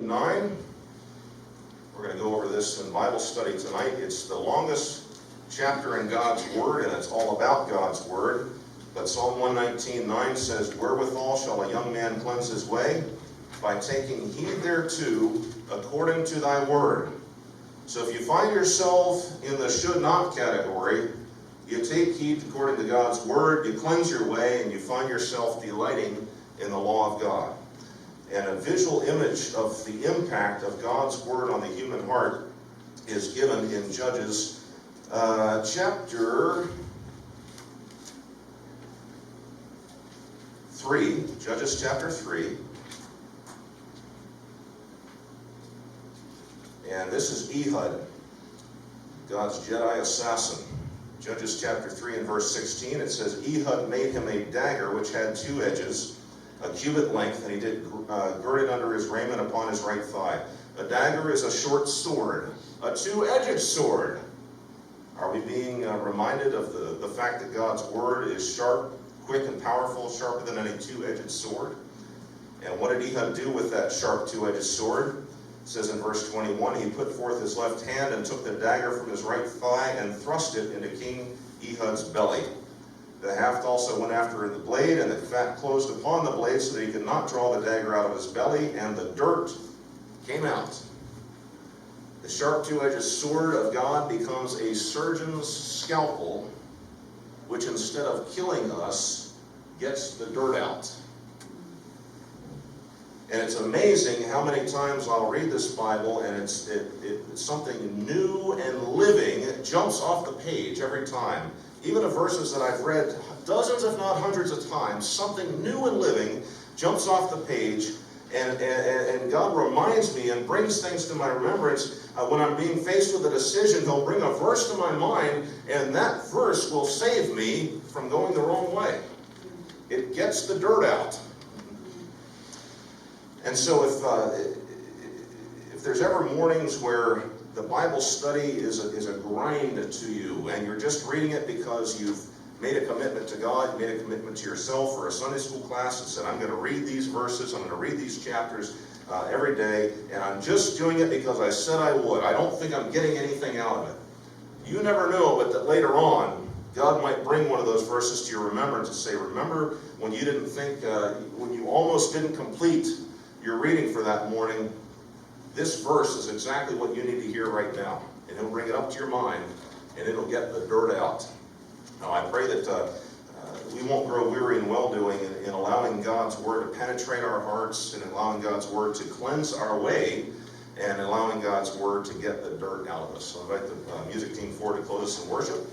9. We're going to go over this in Bible study tonight. It's the longest chapter in God's Word, and it's all about God's Word. But Psalm 119:9 says, "Wherewithal shall a young man cleanse his way? By taking heed thereto, according to thy word." So if you find yourself in the should not category, you take heed according to God's word, you cleanse your way, and you find yourself delighting in the law of God. And a visual image of the impact of God's word on the human heart is given in Judges chapter 3. Judges chapter 3. And this is Ehud, God's Jedi assassin. Judges chapter 3 and verse 16, it says, "Ehud made him a dagger which had 2 edges, a cubit length, and he did gird it under his raiment upon his right thigh." A dagger is a short sword, a 2-edged sword. Are we being reminded of the fact that God's word is sharp, quick, and powerful, sharper than any 2-edged sword? And what did Ehud do with that sharp 2-edged sword? It says in verse 21, "He put forth his left hand and took the dagger from his right thigh and thrust it into King Ehud's belly. The haft also went after the blade, and the fat closed upon the blade so that he could not draw the dagger out of his belly, and the dirt came out." The sharp 2-edged sword of God becomes a surgeon's scalpel, which instead of killing us, gets the dirt out. And it's amazing how many times I'll read this Bible and it's something new and living. It jumps off the page every time. Even the verses that I've read dozens if not hundreds of times, something new and living jumps off the page, and God reminds me and brings things to my remembrance. When I'm being faced with a decision, He'll bring a verse to my mind, and that verse will save me from going the wrong way. It gets the dirt out. And so if there's ever mornings where the Bible study is a grind to you, and you're just reading it because you've made a commitment to God, you made a commitment to yourself for a Sunday school class and said, "I'm going to read these verses, I'm going to read these chapters every day, and I'm just doing it because I said I would. I don't think I'm getting anything out of it." You never know, but that later on, God might bring one of those verses to your remembrance and say, "Remember when you didn't think, when you almost didn't complete your reading for that morning, this verse is exactly what you need to hear right now." And He'll bring it up to your mind, and it'll get the dirt out. Now, I pray that we won't grow weary in well-doing in allowing God's Word to penetrate our hearts, and allowing God's Word to cleanse our way, and allowing God's Word to get the dirt out of us. So I invite the music team forward to close us in worship.